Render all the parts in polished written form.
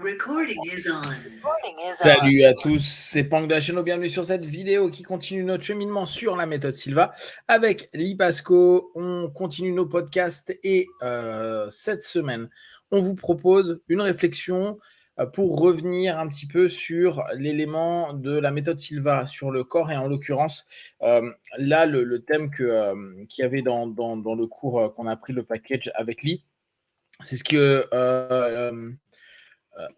Recording is on. Salut à tous, c'est Pank de la chaîne, bienvenue sur cette vidéo qui continue notre cheminement sur la méthode Silva avec Lipasco. On continue nos podcasts et cette semaine, on vous propose une réflexion pour revenir un petit peu sur l'élément de la méthode Silva, sur le corps et en l'occurrence, là, le thème qu'il y avait dans le cours qu'on a pris, le package avec Lee, c'est ce que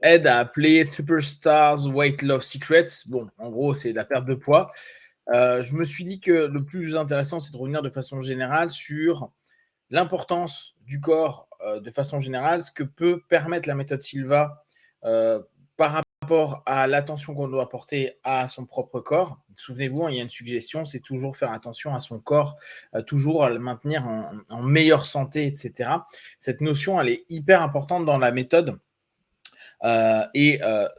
Ed a appelé Superstars Weight Loss Secrets. Bon, en gros, c'est la perte de poids. Je me suis dit que le plus intéressant, c'est de revenir de façon générale sur l'importance du corps de façon générale, ce que peut permettre la méthode Silva par rapport à l'attention qu'on doit porter à son propre corps. Souvenez-vous, il y a une suggestion, c'est toujours faire attention à son corps, toujours à le maintenir en meilleure santé, etc. Cette notion, elle est hyper importante dans la méthode.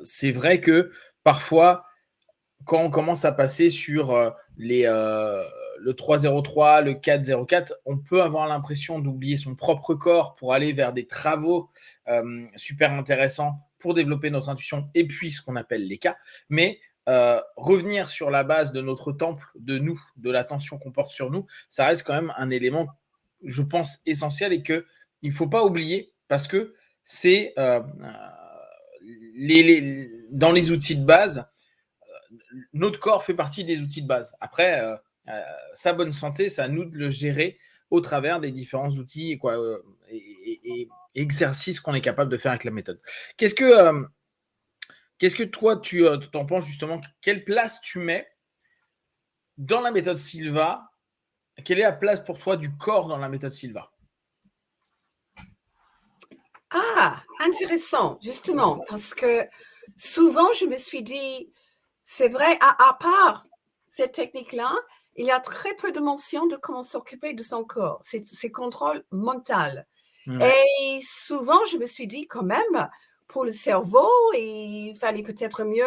C'est vrai que parfois, quand on commence à passer sur le 303, le 404, on peut avoir l'impression d'oublier son propre corps pour aller vers des travaux super intéressants pour développer notre intuition et puis ce qu'on appelle les cas. Mais revenir sur la base de notre temple, de nous, de l'attention qu'on porte sur nous, ça reste quand même un élément, je pense, essentiel et qu'il ne faut pas oublier parce que c'est dans les outils de base, notre corps fait partie des outils de base. Après, sa bonne santé, c'est à nous de le gérer au travers des différents outils et exercices qu'on est capable de faire avec la méthode. Qu'est-ce que toi, tu t'en penses justement? Quelle place tu mets dans la méthode Silva? Quelle est la place pour toi du corps dans la méthode Silva? Ah, intéressant, justement, parce que souvent, je me suis dit, c'est vrai, à part cette technique-là, il y a très peu de mentions de comment s'occuper de son corps. C'est contrôle mental. Ouais. Et souvent, je me suis dit, quand même, pour le cerveau, il fallait peut-être mieux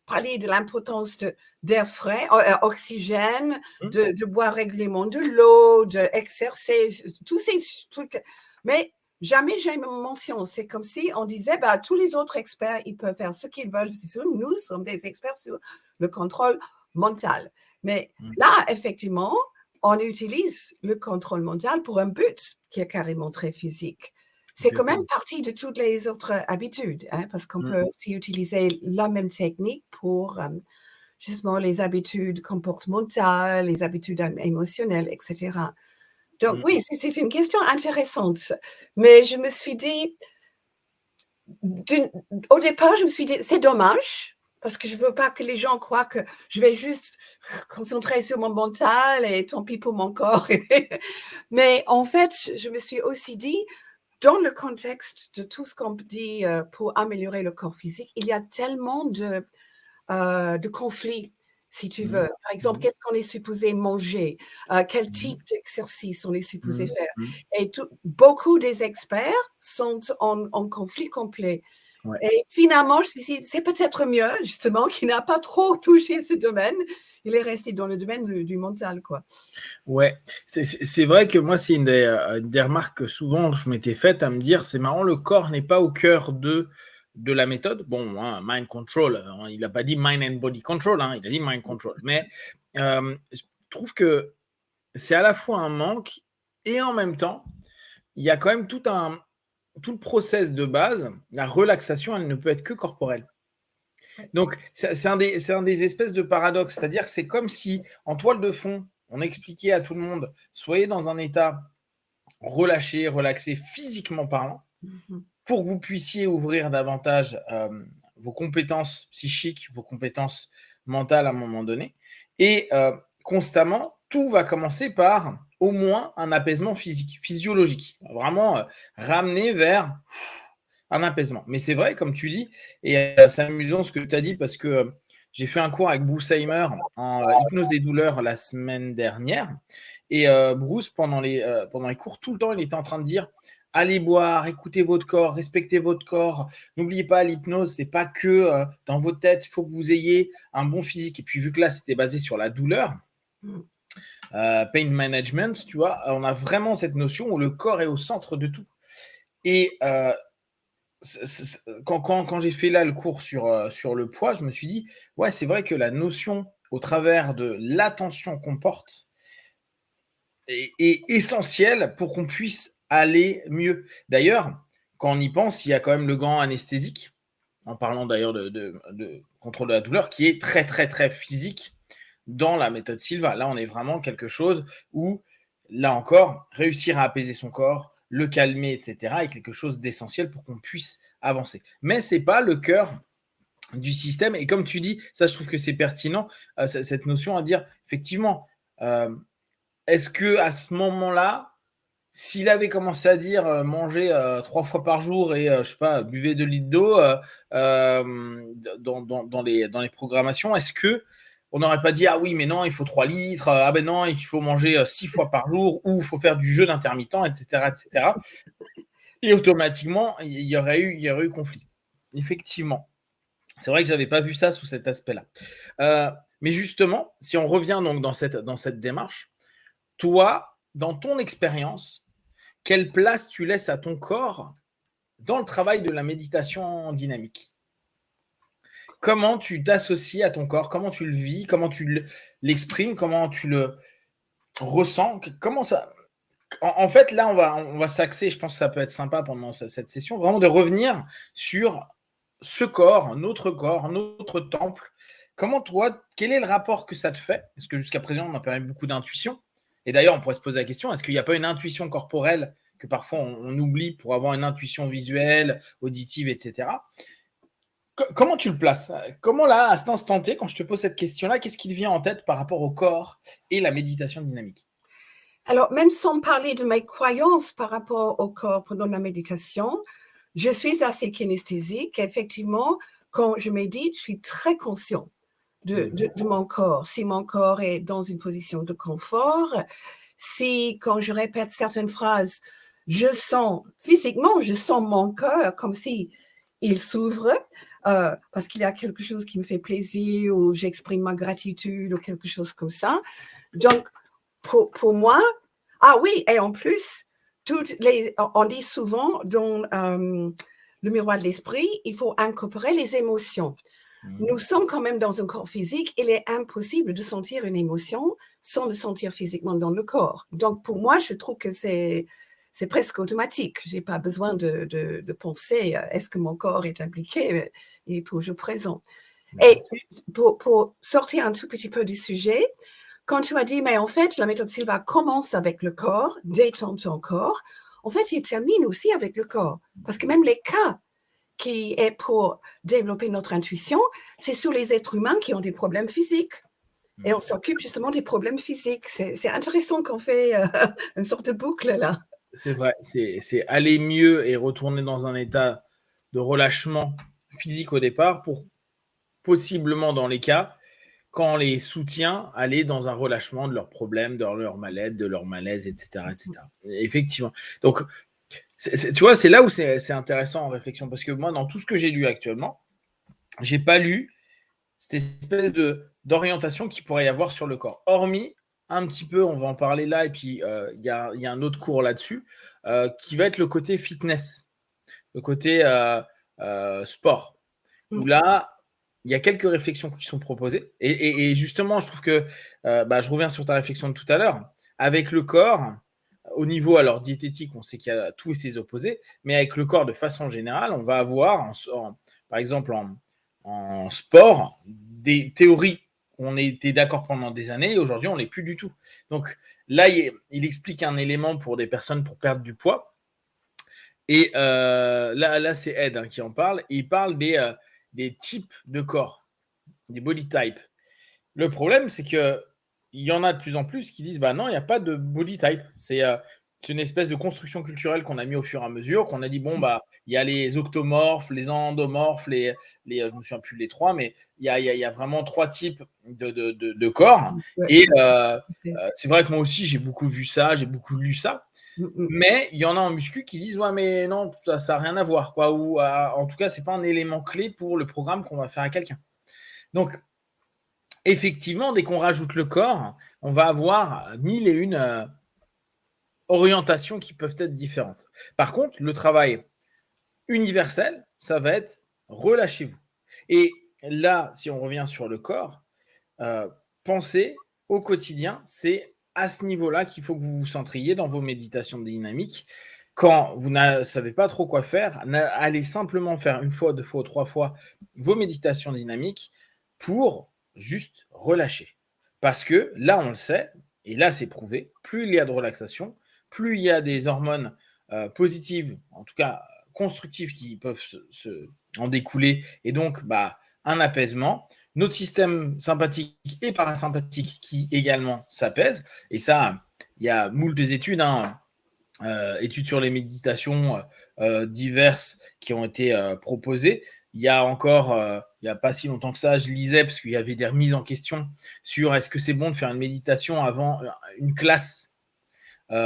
parler de l'importance d'air frais, oxygène, de boire régulièrement de l'eau, d'exercer, tous ces trucs. Mais jamais j'ai mention. C'est comme si on disait, bah, tous les autres experts, ils peuvent faire ce qu'ils veulent. C'est sûr, nous sommes des experts sur le contrôle mental. Mais là, effectivement, on utilise le contrôle mental pour un but qui est carrément très physique. C'est quand même partie de toutes les autres habitudes, hein, parce qu'on peut aussi utiliser la même technique pour justement les habitudes comportementales, les habitudes émotionnelles, etc. Donc oui, c'est une question intéressante. Mais je me suis dit, au départ, je me suis dit, c'est dommage, parce que je ne veux pas que les gens croient que je vais juste concentrer sur mon mental et tant pis pour mon corps. Mais en fait, je me suis aussi dit, dans le contexte de tout ce qu'on dit pour améliorer le corps physique, il y a tellement de conflits, si tu veux. Par exemple, qu'est-ce qu'on est supposé manger? Quel type d'exercice on est supposé faire? Et beaucoup des experts sont en conflit complet. Ouais. Et finalement, je me suis dit, c'est peut-être mieux, justement, qu'il n'a pas trop touché ce domaine. Il est resté dans le domaine du mental, quoi. Ouais, c'est vrai que moi, c'est une des remarques que souvent je m'étais faite à me dire, c'est marrant, le corps n'est pas au cœur de la méthode. Bon, hein, mind control, il n'a pas dit mind and body control, hein, il a dit mind control. Mais je trouve que c'est à la fois un manque et en même temps, il y a quand même tout le process de base. La relaxation, elle ne peut être que corporelle. Donc, c'est un des espèces de paradoxes. C'est-à-dire que c'est comme si, en toile de fond, on expliquait à tout le monde, soyez dans un état relâché, relaxé, physiquement parlant, pour que vous puissiez ouvrir davantage vos compétences psychiques, vos compétences mentales à un moment donné. Et constamment, tout va commencer par au moins un apaisement physique, physiologique. Vraiment ramener vers un apaisement. Mais c'est vrai, comme tu dis, et c'est amusant ce que tu as dit parce que j'ai fait un cours avec Bruce Heimer en hypnose des douleurs la semaine dernière. Et Bruce, pendant les cours, tout le temps, il était en train de dire allez boire, écoutez votre corps, respectez votre corps. N'oubliez pas, l'hypnose, c'est pas que dans votre tête, il faut que vous ayez un bon physique. Et puis, vu que là, c'était basé sur la douleur, pain management, tu vois, on a vraiment cette notion où le corps est au centre de tout. Et quand j'ai fait là le cours sur le poids, je me suis dit, ouais, c'est vrai que la notion au travers de l'attention qu'on porte est essentielle pour qu'on puisse aller mieux. D'ailleurs, quand on y pense, il y a quand même le gant anesthésique, en parlant d'ailleurs de contrôle de la douleur, qui est très, très, très physique dans la méthode Silva. Là, on est vraiment quelque chose où, là encore, réussir à apaiser son corps, le calmer, etc., est quelque chose d'essentiel pour qu'on puisse avancer. Mais ce n'est pas le cœur du système. Et comme tu dis, ça, je trouve que c'est pertinent, cette notion à dire, effectivement, est-ce que à ce moment-là, s'il avait commencé à dire manger 3 fois par jour et je sais pas, buvez 2 litres d'eau dans les programmations, est-ce que on n'aurait pas dit ah oui mais non il faut 3 litres, ah ben non il faut manger 6 fois par jour ou il faut faire du jeûne intermittent, etc., etc. Et automatiquement il y aurait eu conflit. Effectivement, c'est vrai que j'avais pas vu ça sous cet aspect-là. Mais justement, si on revient donc dans cette démarche, toi, dans ton expérience, quelle place tu laisses à ton corps dans le travail de la méditation dynamique? Comment tu t'associes à ton corps? Comment tu le vis? Comment tu l'exprimes? Comment tu le ressens? Comment ça... En fait, là, on va s'axer, je pense que ça peut être sympa pendant cette session, vraiment de revenir sur ce corps, notre temple. Comment toi, quel est le rapport que ça te fait? Parce que jusqu'à présent, on m'a parlé beaucoup d'intuition. Et d'ailleurs, on pourrait se poser la question, est-ce qu'il n'y a pas une intuition corporelle que parfois on oublie pour avoir une intuition visuelle, auditive, etc. Comment tu le places? Comment là, à cet instant T, quand je te pose cette question-là, qu'est-ce qui te vient en tête par rapport au corps et la méditation dynamique? Alors, même sans parler de mes croyances par rapport au corps pendant la méditation, je suis assez kinesthésique. Effectivement, quand je médite, je suis très conscient de mon corps. Si mon corps est dans une position de confort, si quand je répète certaines phrases, je sens physiquement, je sens mon cœur comme si il s'ouvre parce qu'il y a quelque chose qui me fait plaisir ou j'exprime ma gratitude ou quelque chose comme ça. Donc, pour moi, ah oui, et en plus, on dit souvent dans le miroir de l'esprit, il faut incorporer les émotions. Nous sommes quand même dans un corps physique. Il est impossible de sentir une émotion sans le sentir physiquement dans le corps. Donc, pour moi, je trouve que c'est presque automatique. Je n'ai pas besoin de penser, est-ce que mon corps est impliqué? Il est toujours présent. Et pour sortir un tout petit peu du sujet, quand tu as dit, mais en fait, la méthode Silva commence avec le corps, détend ton corps, en fait, il termine aussi avec le corps. Parce que même les cas qui est pour développer notre intuition, c'est sur les êtres humains qui ont des problèmes physiques. Et on s'occupe justement des problèmes physiques. C'est intéressant qu'on fait une sorte de boucle là. C'est vrai, c'est aller mieux et retourner dans un état de relâchement physique au départ pour possiblement dans les cas quand on les soutient, aller dans un relâchement de leurs problèmes, de leur mal-être, de leur malaise, etc., etc. Effectivement. Donc, tu vois, c'est là où c'est intéressant en réflexion, parce que moi, dans tout ce que j'ai lu actuellement, j'ai pas lu cette espèce d'orientation qu'il pourrait y avoir sur le corps. Hormis un petit peu, on va en parler là, et puis il y a un autre cours là-dessus, qui va être le côté fitness, le côté sport, où là, il y a quelques réflexions qui sont proposées. Et justement, je trouve que, je reviens sur ta réflexion de tout à l'heure, avec le corps, au niveau alors diététique, on sait qu'il y a tous ses opposés, mais avec le corps de façon générale, on va avoir, par exemple en sport, des théories. On était d'accord pendant des années et aujourd'hui, on ne l'est plus du tout. Donc là, il explique un élément pour des personnes pour perdre du poids. Et là c'est Ed qui en parle. Et il parle des types de corps, des body types. Le problème, c'est qu'il y en a de plus en plus qui disent bah non, il n'y a pas de body type. C'est une espèce de construction culturelle qu'on a mis au fur et à mesure, qu'on a dit bon, bah il y a les octomorphes, les endomorphes, je ne me souviens plus les trois, mais il y a vraiment 3 types de corps. Et c'est vrai que moi aussi, j'ai beaucoup vu ça, j'ai beaucoup lu ça. Mais il y en a en muscu qui disent ouais mais non ça n'a rien à voir quoi, ou en tout cas c'est pas un élément clé pour le programme qu'on va faire à quelqu'un. Donc effectivement dès qu'on rajoute le corps on va avoir 1001 orientations qui peuvent être différentes. Par contre le travail universel, ça va être relâchez-vous. Et là, si on revient sur le corps, pensez au quotidien, c'est à ce niveau-là qu'il faut que vous vous centriez dans vos méditations dynamiques. Quand vous ne savez pas trop quoi faire, allez simplement faire 1 fois, 2 fois, 3 fois vos méditations dynamiques pour juste relâcher. Parce que là, on le sait, et là, c'est prouvé, plus il y a de relaxation, plus il y a des hormones positives, en tout cas constructives, qui peuvent en découler, et donc un apaisement. Notre système sympathique et parasympathique qui également s'apaisent. Et ça, il y a moult études, études sur les méditations diverses qui ont été proposées. Il y a encore, il n'y a pas si longtemps que ça, je lisais, parce qu'il y avait des remises en question sur est-ce que c'est bon de faire une méditation avant une classe. Il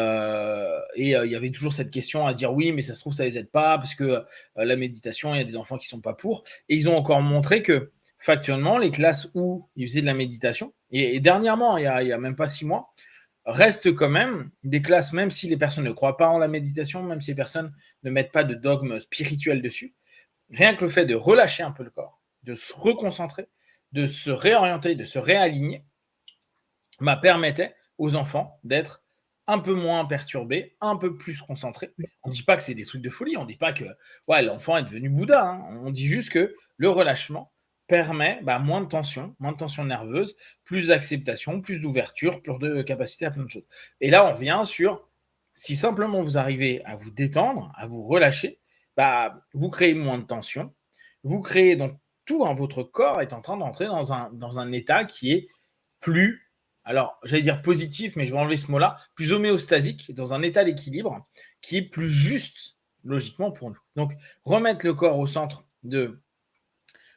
y avait toujours cette question à dire oui, mais ça se trouve, ça les aide pas, parce que la méditation, il y a des enfants qui sont pas pour. Et ils ont encore montré que, factuellement, les classes où ils faisaient de la méditation, et dernièrement, il y a même pas 6 mois, restent quand même des classes, même si les personnes ne croient pas en la méditation, même si les personnes ne mettent pas de dogme spirituel dessus, rien que le fait de relâcher un peu le corps, de se reconcentrer, de se réorienter, de se réaligner, permettait aux enfants d'être un peu moins perturbés, un peu plus concentrés. On ne dit pas que c'est des trucs de folie, on ne dit pas que l'enfant est devenu Bouddha, on dit juste que le relâchement permet moins de tension nerveuse, plus d'acceptation, plus d'ouverture, plus de capacité à plein de choses. Et là, on revient sur, si simplement vous arrivez à vous détendre, à vous relâcher, vous créez moins de tension, vous créez donc tout, votre corps est en train d'entrer dans un état qui est plus, alors j'allais dire positif, mais je vais enlever ce mot-là, plus homéostasique, dans un état d'équilibre qui est plus juste logiquement pour nous. Donc remettre le corps au centre de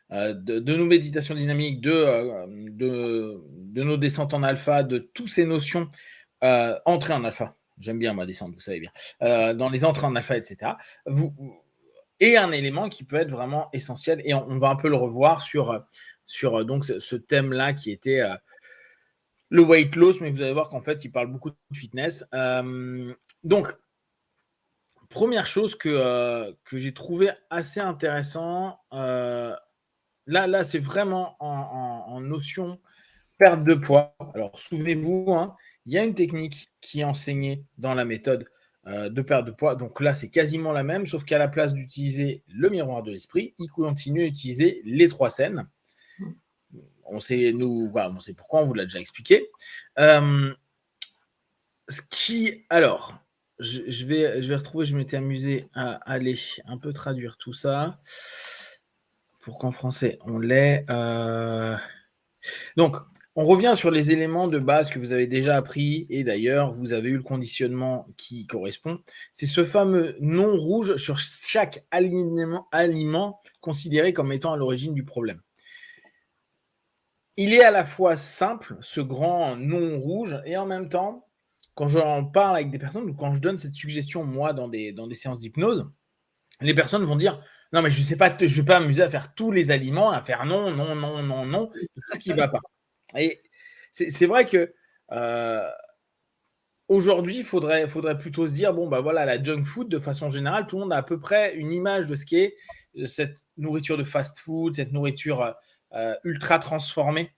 nos méditations dynamiques, de nos descentes en alpha, de toutes ces notions, entrées en alpha, j'aime bien ma descente, vous savez bien, dans les entrées en alpha, etc. Et un élément qui peut être vraiment essentiel, et on va un peu le revoir sur donc ce thème-là qui était le weight loss, mais vous allez voir qu'en fait, il parle beaucoup de fitness. Donc, première chose que j'ai trouvé assez intéressant, là, c'est vraiment en notion perte de poids. Alors, souvenez-vous, il y a une technique qui est enseignée dans la méthode de perte de poids. Donc là, c'est quasiment la même, sauf qu'à la place d'utiliser le miroir de l'esprit, il continue à utiliser les 3 scènes. On sait pourquoi, on vous l'a déjà expliqué. Alors, je vais retrouver, je m'étais amusé à aller un peu traduire tout ça pour qu'en français on l'ait. Donc, on revient sur les éléments de base que vous avez déjà appris, et d'ailleurs, vous avez eu le conditionnement qui correspond. C'est ce fameux non rouge sur chaque aliment considéré comme étant à l'origine du problème. Il est à la fois simple, ce grand non rouge, et en même temps, quand j'en parle avec des personnes, ou quand je donne cette suggestion, moi, dans des séances d'hypnose, les personnes vont dire « Non, mais je ne vais pas m'amuser à faire tous les aliments, à faire non, non, non, non, non, tout ce qui ne va pas. » Et c'est vrai que aujourd'hui, il faudrait plutôt se dire, la junk food, de façon générale, tout le monde a à peu près une image de ce qu'est cette nourriture de fast-food, cette nourriture ultra transformée.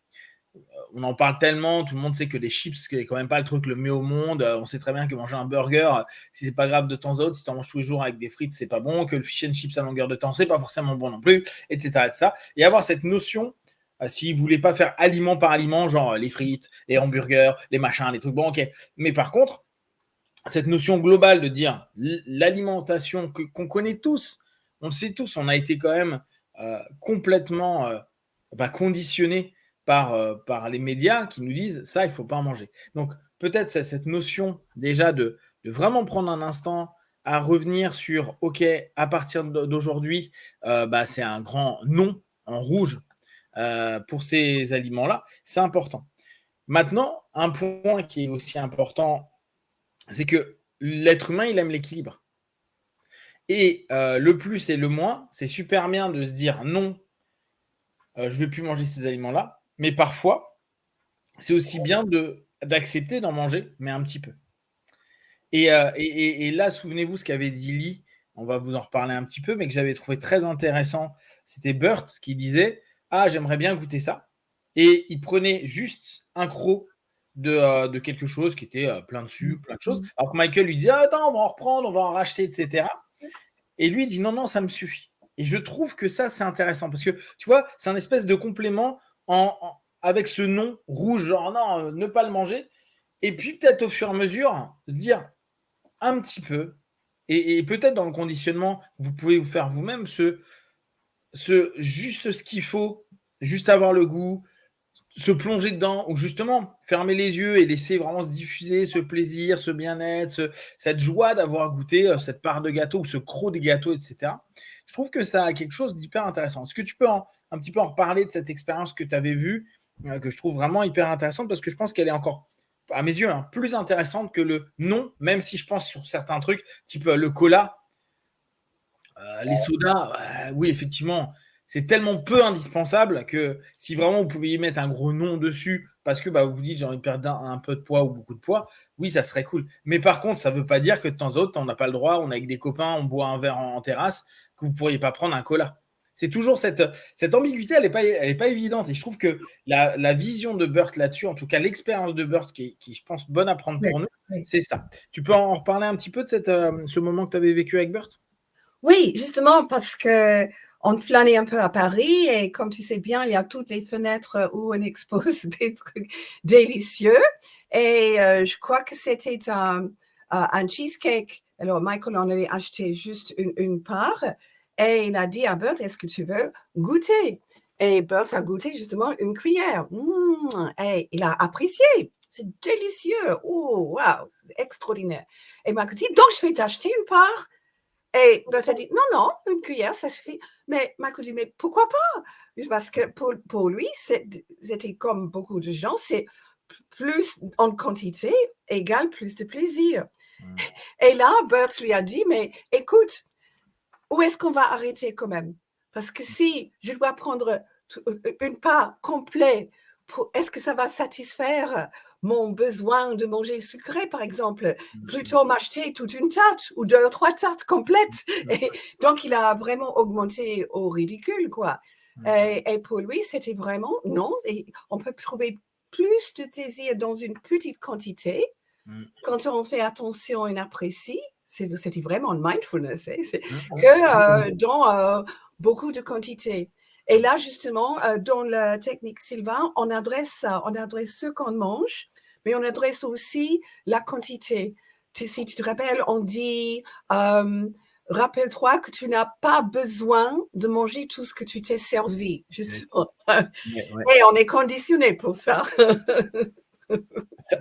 On en parle tellement, tout le monde sait que les chips, c'est quand même pas le truc le mieux au monde. On sait très bien que manger un burger, si c'est pas grave de temps à autre, si tu en manges tous les jours avec des frites, c'est pas bon, que le fish and chips à longueur de temps, c'est pas forcément bon non plus, etc. Et avoir cette notion, si vous voulez pas faire aliment par aliment, genre les frites, les hamburgers, les machins, les trucs, bon, ok. Mais par contre, cette notion globale de dire l'alimentation qu'on connaît tous, on le sait tous, on a été quand même complètement conditionné par les médias qui nous disent ça, il ne faut pas en manger. Donc peut-être cette notion déjà de vraiment prendre un instant à revenir sur ok, à partir d'aujourd'hui, c'est un grand non en rouge pour ces aliments-là, c'est important. Maintenant, un point qui est aussi important, c'est que l'être humain, il aime l'équilibre. Et le plus et le moins, c'est super bien de se dire non, je ne vais plus manger ces aliments-là, mais parfois, c'est aussi bien d'accepter d'en manger, mais un petit peu. Et là, souvenez-vous ce qu'avait dit Lee on va vous en reparler un petit peu, mais que j'avais trouvé très intéressant. C'était Burt qui disait « Ah, j'aimerais bien goûter ça ». Et il prenait juste un croc de quelque chose qui était plein de sucre, plein de choses. Alors que Michael lui disait « Ah, attends, on va en reprendre, on va en racheter, etc. » Et lui, il dit « Non, non, ça me suffit ». Et je trouve que ça, c'est intéressant parce que, tu vois, c'est un espèce de complément avec ce nom rouge, genre non, ne pas le manger. Et puis peut-être au fur et à mesure, se dire un petit peu, et peut-être dans le conditionnement, vous pouvez vous faire vous-même juste ce qu'il faut, juste avoir le goût, se plonger dedans, ou justement fermer les yeux et laisser vraiment se diffuser ce plaisir, ce bien-être, cette joie d'avoir goûté cette part de gâteau ou ce croc de gâteau, etc. Je trouve que ça a quelque chose d'hyper intéressant. Est-ce que tu peux un petit peu en reparler de cette expérience que tu avais vue, que je trouve vraiment hyper intéressante, parce que je pense qu'elle est encore, à mes yeux, plus intéressante que le nom, même si je pense sur certains trucs, type le cola, les sodas, oui, effectivement, c'est tellement peu indispensable que si vraiment vous pouvez y mettre un gros nom dessus, parce que vous vous dites j'ai envie de perdre un peu de poids ou beaucoup de poids, oui, ça serait cool. Mais par contre, ça ne veut pas dire que de temps en temps, on n'a pas le droit, on est avec des copains, on boit un verre en terrasse, que vous ne pourriez pas prendre un cola. C'est toujours cette ambiguïté, elle n'est pas évidente. Et je trouve que la vision de Burt là-dessus, en tout cas l'expérience de Burt, qui je pense, bonne à prendre pour nous, c'est ça. Tu peux en reparler un petit peu de ce moment que tu avais vécu avec Burt? Oui, justement, parce qu'on flânait un peu à Paris et comme tu sais bien, il y a toutes les fenêtres où on expose des trucs délicieux. Et je crois que c'était un cheesecake. Alors, Michael en avait acheté juste une part et il a dit à Burt, est-ce que tu veux goûter? Et Burt a goûté justement une cuillère. Et il a apprécié. C'est délicieux. Oh, wow, c'est extraordinaire. Et Michael dit, donc je vais t'acheter une part. Et Burt a dit, non, non, une cuillère, ça suffit. Mais Michael dit, mais pourquoi pas? Parce que pour lui, c'était comme beaucoup de gens, c'est plus en quantité égale plus de plaisir. Et là, Burt lui a dit, mais écoute, où est-ce qu'on va arrêter quand même? Parce que si je dois prendre une part complète, est-ce que ça va satisfaire mon besoin de manger sucré, par exemple? Plutôt m'acheter toute une tarte ou 2 ou 3 tartes complètes. Et donc, il a vraiment augmenté au ridicule, quoi. Et pour lui, c'était vraiment non. Et on peut trouver plus de plaisir dans une petite quantité quand on fait attention et apprécie. C'était vraiment le mindfulness, que dans beaucoup de quantités. Et là, justement, dans la technique Sylvain, on adresse ce qu'on mange, mais on adresse aussi la quantité. Si tu te rappelles, on dit, rappelle-toi que tu n'as pas besoin de manger tout ce que tu t'es servi, justement. Et on est conditionné pour ça.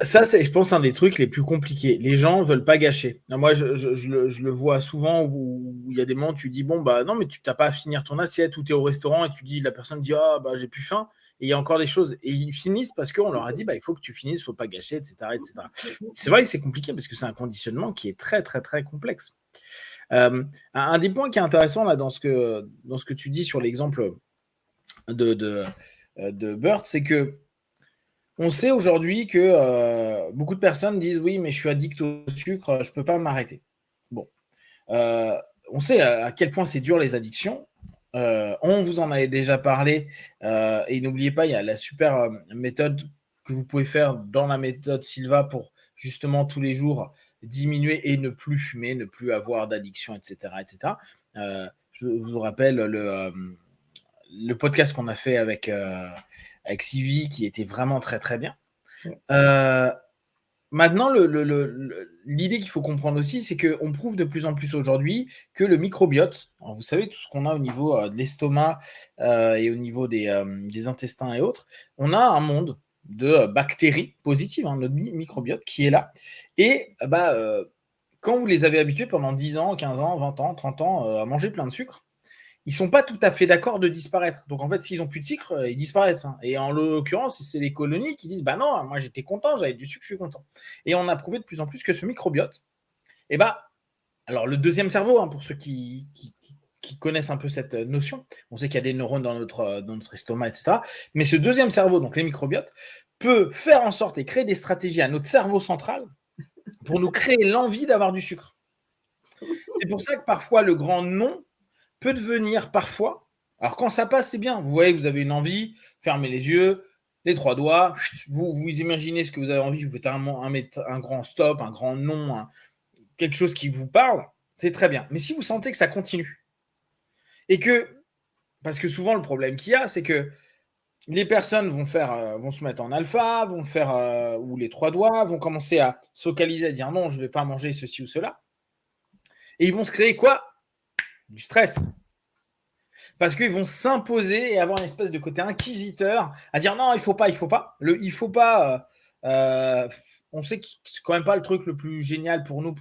Ça, c'est, je pense, un des trucs les plus compliqués. Les gens ne veulent pas gâcher. Moi, je le vois souvent où il y a des moments où tu dis, bon, non, mais tu n'as pas à finir ton assiette, ou tu es au restaurant et la personne dit, ah, j'ai plus faim. Et il y a encore des choses. Et ils finissent parce qu'on leur a dit, il faut que tu finisses, il ne faut pas gâcher, etc., etc. C'est vrai que c'est compliqué parce que c'est un conditionnement qui est très, très, très complexe. Un des points qui est intéressant là, dans ce que tu dis sur l'exemple de Burt, c'est que on sait aujourd'hui que beaucoup de personnes disent oui, mais je suis addict au sucre, je ne peux pas m'arrêter. Bon, on sait à quel point c'est dur les addictions. On vous en avait déjà parlé. Et n'oubliez pas, il y a la super méthode que vous pouvez faire dans la méthode Silva pour justement tous les jours diminuer et ne plus fumer, ne plus avoir d'addiction, etc. etc. Je vous rappelle le podcast qu'on a fait avec Sylvie, qui était vraiment très très bien. Maintenant, l'idée qu'il faut comprendre aussi, c'est qu'on prouve de plus en plus aujourd'hui que le microbiote, alors vous savez, tout ce qu'on a au niveau de l'estomac et au niveau des intestins et autres, on a un monde de bactéries positives, notre microbiote qui est là. Et quand vous les avez habitués pendant 10 ans, 15 ans, 20 ans, 30 ans à manger plein de sucre, ils ne sont pas tout à fait d'accord de disparaître. Donc, en fait, s'ils n'ont plus de sucre, ils disparaissent. Et en l'occurrence, c'est les colonies qui disent « non, moi, j'étais content, j'avais du sucre, je suis content ». Et on a prouvé de plus en plus que ce microbiote, alors le deuxième cerveau, pour ceux qui connaissent un peu cette notion, on sait qu'il y a des neurones dans notre estomac, etc. Mais ce deuxième cerveau, donc les microbiotes, peut faire en sorte et créer des stratégies à notre cerveau central pour nous créer l'envie d'avoir du sucre. C'est pour ça que parfois le grand non peut devenir parfois. Alors quand ça passe, c'est bien. Vous voyez, vous avez une envie, fermez les yeux, les 3 doigts, vous imaginez ce que vous avez envie, vous faites un grand stop, un grand non, quelque chose qui vous parle, c'est très bien. Mais si vous sentez que ça continue, et que, parce que souvent le problème qu'il y a, c'est que les personnes vont se mettre en alpha, vont faire, ou les 3 doigts, vont commencer à se focaliser, à dire non, je ne vais pas manger ceci ou cela. Et ils vont se créer quoi? Du stress. Parce qu'ils vont s'imposer et avoir une espèce de côté inquisiteur à dire non, il faut pas. Il faut pas. On sait que c'est quand même pas le truc le plus génial pour nous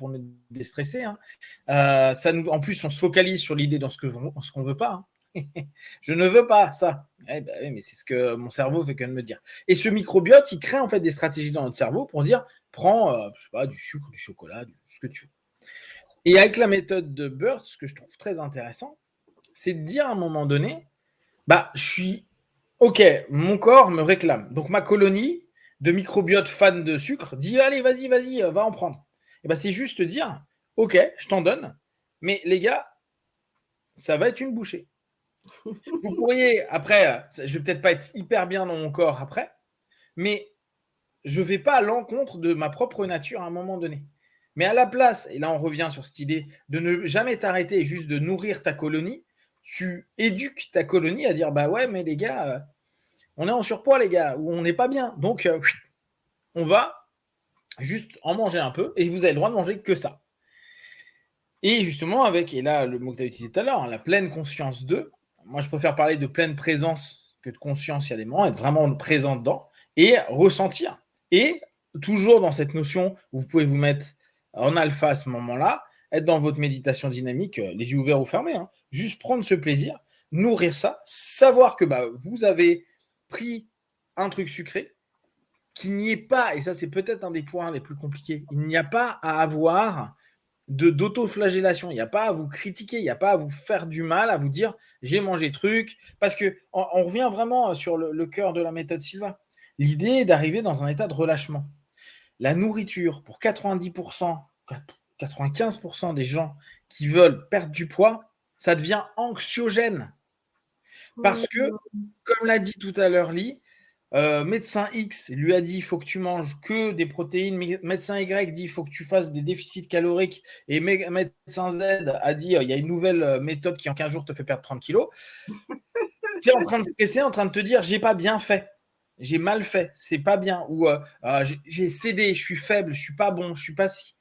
déstresser. Hein. En plus, on se focalise sur l'idée dans ce qu'on veut pas. Hein. Je ne veux pas ça. Oui, mais c'est ce que mon cerveau fait que de me dire. Et ce microbiote, il crée en fait des stratégies dans notre cerveau pour dire prends, je sais pas, du sucre, du chocolat, ce que tu veux. Et avec la méthode de Burt, ce que je trouve très intéressant, c'est de dire à un moment donné, je suis OK, mon corps me réclame. Donc ma colonie de microbiote fan de sucre dit allez, vas-y, va en prendre. Et c'est juste dire OK, je t'en donne, mais les gars, ça va être une bouchée. Vous pourriez, après, je vais peut-être pas être hyper bien dans mon corps après, mais je ne vais pas à l'encontre de ma propre nature à un moment donné. Mais à la place, et là on revient sur cette idée de ne jamais t'arrêter et juste de nourrir ta colonie, tu éduques ta colonie à dire ouais, mais les gars, on est en surpoids, les gars, ou on n'est pas bien. Donc, on va juste en manger un peu et vous avez le droit de manger que ça. Et justement, et là, le mot que tu as utilisé tout à l'heure, la pleine conscience de, moi je préfère parler de pleine présence que de conscience, il y a des moments, être vraiment présent dedans et ressentir. Et toujours dans cette notion où vous pouvez vous mettre en alpha à ce moment-là, être dans votre méditation dynamique, les yeux ouverts ou fermés, hein, juste prendre ce plaisir, nourrir ça, savoir que vous avez pris un truc sucré, qu'il n'y ait pas, et ça c'est peut-être un des points les plus compliqués, il n'y a pas à avoir d'autoflagellation, il n'y a pas à vous critiquer, il n'y a pas à vous faire du mal, à vous dire j'ai mangé truc, parce qu'on revient vraiment sur le cœur de la méthode Silva. L'idée est d'arriver dans un état de relâchement. La nourriture, pour 90%, 95% des gens qui veulent perdre du poids, ça devient anxiogène. Parce que, comme l'a dit tout à l'heure Lee, médecin X lui a dit il faut que tu manges que des protéines, médecin Y dit il faut que tu fasses des déficits caloriques, et médecin Z a dit il y a une nouvelle méthode qui en 15 jours te fait perdre 30 kilos. Tu es en train de stresser, en train de te dire j'ai pas bien fait, j'ai mal fait, c'est pas bien, ou j'ai cédé, je suis faible, je suis pas bon, je suis pas si.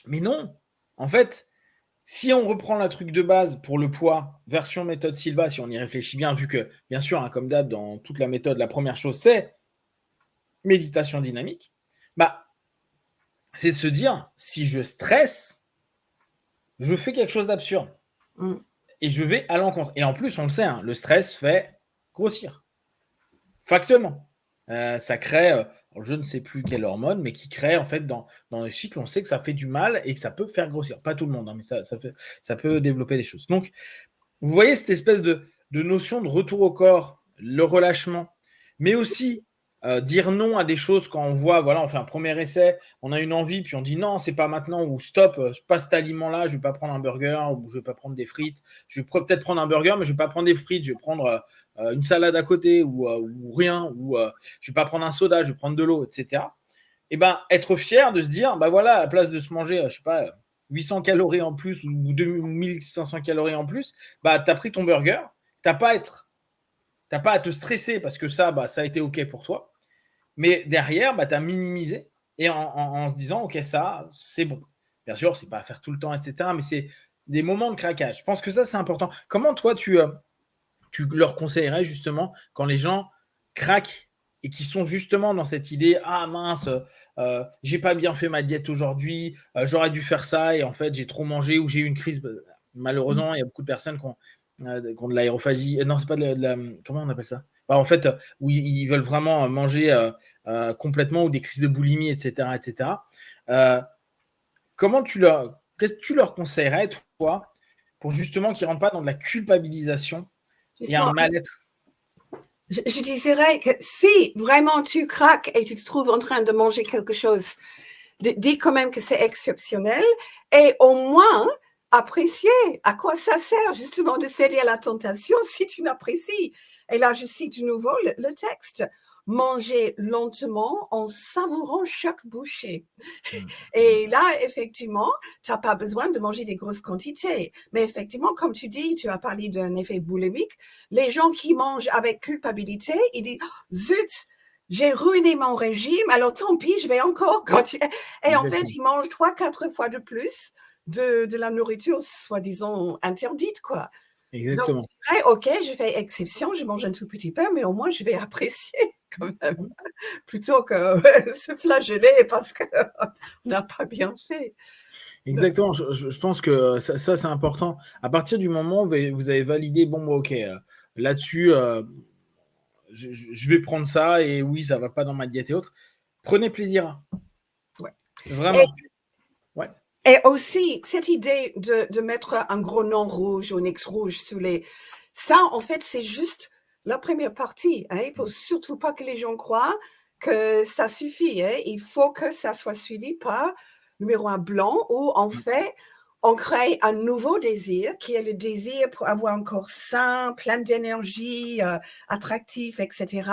Mais non, en fait, si on reprend la truc de base pour le poids, version méthode Silva, si on y réfléchit bien, vu que, bien sûr, hein, comme d'hab, dans toute la méthode, la première chose, c'est méditation dynamique, c'est de se dire, si je stresse, je fais quelque chose d'absurde. Et je vais à l'encontre. Et en plus, on le sait, hein, le stress fait grossir. Factuellement. Ça crée, je ne sais plus quelle hormone, mais qui crée en fait dans le cycle, on sait que ça fait du mal et que ça peut faire grossir. Pas tout le monde, hein, mais ça peut développer des choses. Donc, vous voyez cette espèce de notion de retour au corps, le relâchement, mais aussi dire non à des choses quand on voit, voilà, on fait un premier essai, on a une envie, puis on dit non, c'est pas maintenant, ou stop, pas cet aliment-là, je vais pas prendre un burger, ou je vais pas prendre des frites, je vais peut-être prendre un burger, mais je vais pas prendre des frites, je vais prendre une salade à côté, ou rien, ou je vais pas prendre un soda, je vais prendre de l'eau, etc. Et être fier de se dire, voilà, à la place de se manger, je sais pas, 800 calories en plus, ou 2500 calories en plus, t'as pris ton burger, t'as pas à te stresser parce que ça a été OK pour toi. Mais derrière, tu as minimisé et en se disant, OK, ça, c'est bon. Bien sûr, c'est pas à faire tout le temps, etc. Mais c'est des moments de craquage. Je pense que ça, c'est important. Comment, toi, tu leur conseillerais justement quand les gens craquent et qui sont justement dans cette idée, ah mince, j'ai pas bien fait ma diète aujourd'hui, j'aurais dû faire ça et en fait, j'ai trop mangé ou j'ai eu une crise. Malheureusement, il y a beaucoup de personnes qui ont de l'aérophagie. Non, c'est pas de la comment on appelle ça? En fait, où ils veulent vraiment manger complètement, ou des crises de boulimie, etc., etc. Qu'est-ce que tu leur conseillerais, toi, pour justement qu'ils ne rentrent pas dans de la culpabilisation et un mal-être? Je dirais que si vraiment tu craques et tu te trouves en train de manger quelque chose dis quand même que c'est exceptionnel et au moins apprécier à quoi ça sert justement de céder à la tentation si tu n'apprécies. Et là, je cite de nouveau le texte. Manger lentement en savourant chaque bouchée. Et là, effectivement, tu n'as pas besoin de manger des grosses quantités. Mais effectivement, comme tu dis, tu as parlé d'un effet boulimique. Les gens qui mangent avec culpabilité, ils disent « Zut, j'ai ruiné mon régime, alors tant pis, je vais encore continuer. » Et en fait, ils mangent 3-4 fois de plus de la nourriture, soi-disant interdite, quoi. Exactement. Donc, je dirais, OK, je fais exception, je mange un tout petit peu, mais au moins, je vais apprécier quand même, plutôt que se flageller parce qu'on n'a pas bien fait. Exactement. Je pense que ça, c'est important. À partir du moment où vous avez validé, bon, OK, là-dessus, je vais prendre ça et oui, ça va pas dans ma diète et autres. Prenez plaisir. Ouais. Vraiment. Ouais. Et aussi, cette idée de mettre un gros nom rouge ou un X rouge sous les... Ça, en fait, c'est juste la première partie. Hein. Il ne faut surtout pas que les gens croient que ça suffit. Hein. Il faut que ça soit suivi par numéro 1 blanc où, en fait, on crée un nouveau désir qui est le désir pour avoir un corps sain, plein d'énergie, attractif, etc.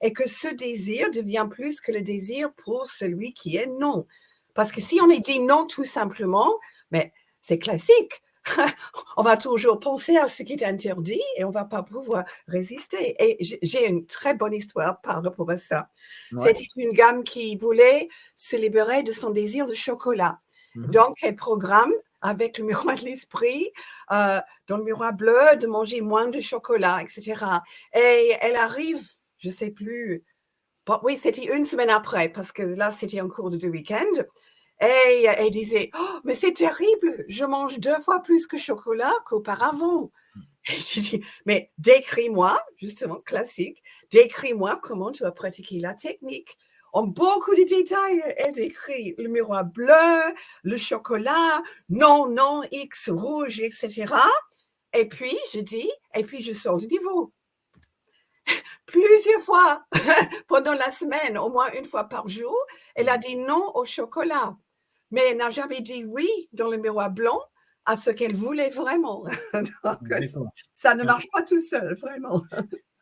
Et que ce désir devient plus que le désir pour celui qui est non. Parce que si on est dit non tout simplement, mais c'est classique. On va toujours penser à ce qui est interdit et on ne va pas pouvoir résister. Et j'ai une très bonne histoire par rapport à ça. Ouais. C'était une gamme qui voulait se libérer de son désir de chocolat. Donc, elle programme avec le miroir de l'esprit, dans le miroir bleu, de manger moins de chocolat, etc. Et elle arrive, je ne sais plus, bon, oui, c'était une semaine après, parce que là, c'était en cours de week-end. Et elle disait, oh, mais c'est terrible, je mange 2 fois plus de chocolat qu'auparavant. Et je dis, mais décris-moi, justement, classique, décris-moi comment tu as pratiqué la technique. En beaucoup de détails, elle décrit le miroir bleu, le chocolat, non, X rouge, etc. Et puis, je dis, et puis je sors du niveau. Plusieurs fois pendant la semaine, au moins une fois par jour, elle a dit non au chocolat. Mais elle n'a jamais dit oui dans le miroir blanc à ce qu'elle voulait vraiment. Donc, ça ne marche pas tout seul, vraiment.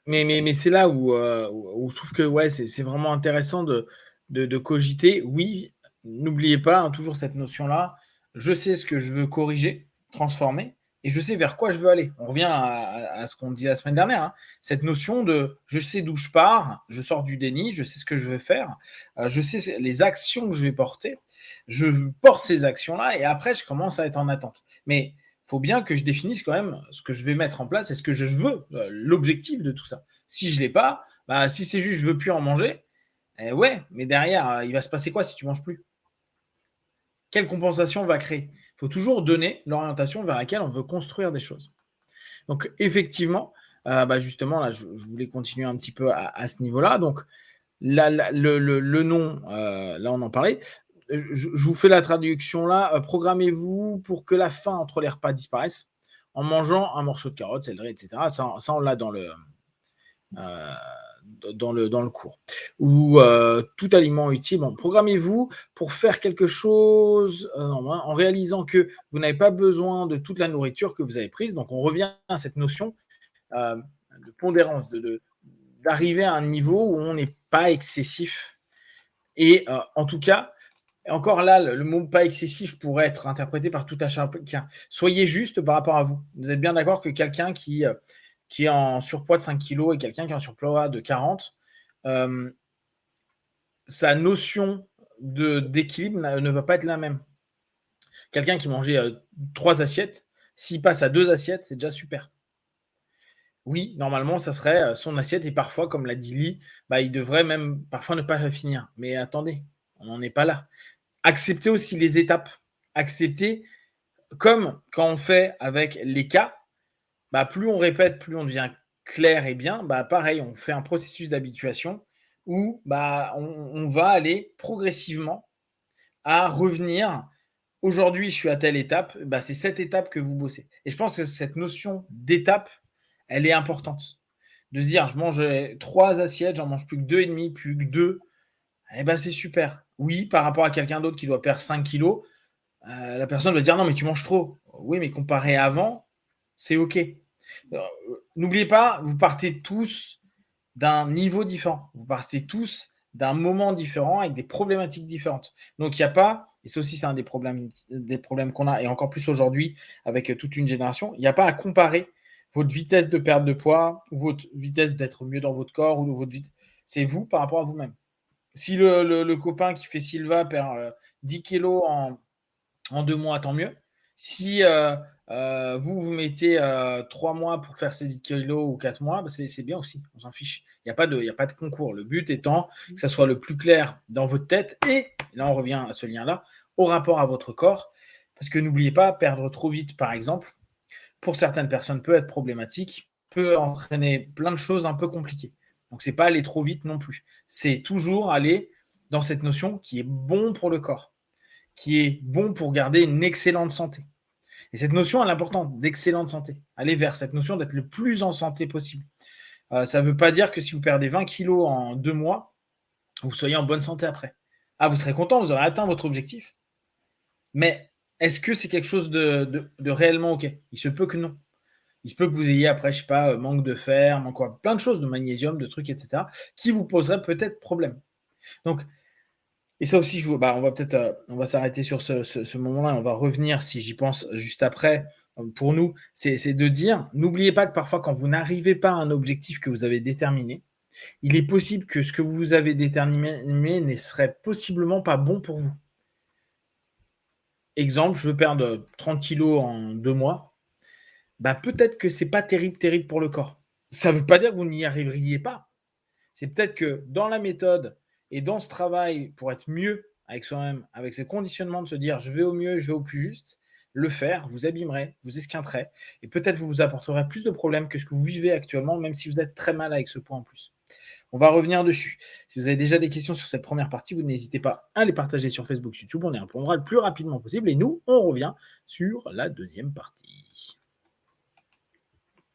Mais c'est là où je trouve que ouais, c'est vraiment intéressant de cogiter. Oui, n'oubliez pas hein, toujours cette notion-là. Je sais ce que je veux corriger, transformer, et je sais vers quoi je veux aller. On revient à ce qu'on dit la semaine dernière. Hein. Cette notion de je sais d'où je pars, je sors du déni, je sais ce que je veux faire, je sais les actions que je vais porter, je porte ces actions-là, et après, je commence à être en attente. Mais il faut bien que je définisse quand même ce que je vais mettre en place et ce que je veux, l'objectif de tout ça. Si je ne l'ai pas, bah, si c'est juste je ne veux plus en manger, ouais, mais derrière, il va se passer quoi si tu ne manges plus? Quelle compensation on va créer? Il faut toujours donner l'orientation vers laquelle on veut construire des choses. Donc, effectivement, bah, justement, là, je voulais continuer un petit peu à ce niveau-là. Donc, le nom, là, on en parlait. Je vous fais la traduction là. Programmez-vous pour que la faim entre les repas disparaisse en mangeant un morceau de carotte, céleri, etc. Ça on l'a dans le cours. Ou tout aliment utile. Bon, programmez-vous pour faire quelque chose en réalisant que vous n'avez pas besoin de toute la nourriture que vous avez prise. Donc, on revient à cette notion de pondérance, d'arriver à un niveau où on n'est pas excessif. Et en tout cas, encore là, le mot pas excessif pourrait être interprété par tout à chacun. Soyez juste par rapport à vous. Vous êtes bien d'accord que quelqu'un qui est en surpoids de 5 kg et quelqu'un qui est en surpoids de 40, sa notion d'équilibre ne va pas être la même. Quelqu'un qui mangeait 3 assiettes, s'il passe à 2 assiettes, c'est déjà super. Oui, normalement, ça serait son assiette et parfois, comme l'a dit Lee, bah, il devrait même parfois ne pas la finir. Mais attendez, on n'en est pas là. Accepter aussi les étapes. Accepter, comme quand on fait avec les cas, bah, plus on répète, plus on devient clair et bien. Bah, pareil, on fait un processus d'habituation où bah, on va aller progressivement à revenir. Aujourd'hui, je suis à telle étape. Bah, c'est cette étape que vous bossez. Et je pense que cette notion d'étape, elle est importante. De se dire, je mange 3 assiettes, j'en mange plus que 2,5, plus que 2. Eh ben, c'est super. Oui, par rapport à quelqu'un d'autre qui doit perdre 5 kilos, la personne va dire non, mais tu manges trop. Oui, mais comparé à avant, c'est OK. N'oubliez pas, vous partez tous d'un niveau différent. Vous partez tous d'un moment différent avec des problématiques différentes. Donc, il n'y a pas, et ça aussi, c'est un des problèmes qu'on a, et encore plus aujourd'hui avec toute une génération, il n'y a pas à comparer votre vitesse de perte de poids ou votre vitesse d'être mieux dans votre corps ou votre vitesse. C'est vous par rapport à vous-même. Si le copain qui fait Silva perd 10 kilos en 2 mois, tant mieux. Si vous mettez 3 mois pour faire ces 10 kilos ou 4 mois, bah c'est bien aussi, on s'en fiche. Il n'y a pas de concours. Le but étant que ça soit le plus clair dans votre tête et, là on revient à ce lien-là, au rapport à votre corps. Parce que n'oubliez pas, perdre trop vite, par exemple, pour certaines personnes peut être problématique, peut entraîner plein de choses un peu compliquées. Donc c'est pas aller trop vite non plus. C'est toujours aller dans cette notion qui est bon pour le corps, qui est bon pour garder une excellente santé. Et cette notion, elle est importante, d'excellente santé. Aller vers cette notion d'être le plus en santé possible. Ça ne veut pas dire que si vous perdez 20 kilos en 2 mois, vous soyez en bonne santé après. Ah, vous serez content, vous aurez atteint votre objectif. Mais est-ce que c'est quelque chose de réellement OK? Il se peut que non. Il se peut que vous ayez après, je sais pas, manque de fer, manque quoi, plein de choses, de magnésium, de trucs, etc., qui vous poseraient peut-être problème. Donc, et ça aussi, on va peut-être, on va s'arrêter sur ce moment-là, on va revenir, si j'y pense juste après. Pour nous, c'est de dire, n'oubliez pas que parfois, quand vous n'arrivez pas à un objectif que vous avez déterminé, il est possible que ce que vous avez déterminé ne serait possiblement pas bon pour vous. Exemple, je veux perdre 30 kilos en 2 mois. Bah, peut-être que c'est pas terrible pour le corps. Ça ne veut pas dire que vous n'y arriveriez pas. C'est peut-être que dans la méthode et dans ce travail pour être mieux avec soi-même, avec ces conditionnements de se dire je vais au mieux, je vais au plus juste, le faire, vous abîmerez, vous esquinterez et peut-être vous apporterez plus de problèmes que ce que vous vivez actuellement, même si vous êtes très mal avec ce point en plus. On va revenir dessus. Si vous avez déjà des questions sur cette première partie, vous n'hésitez pas à les partager sur Facebook, YouTube. On y répondra le plus rapidement possible. Et nous, on revient sur la deuxième partie.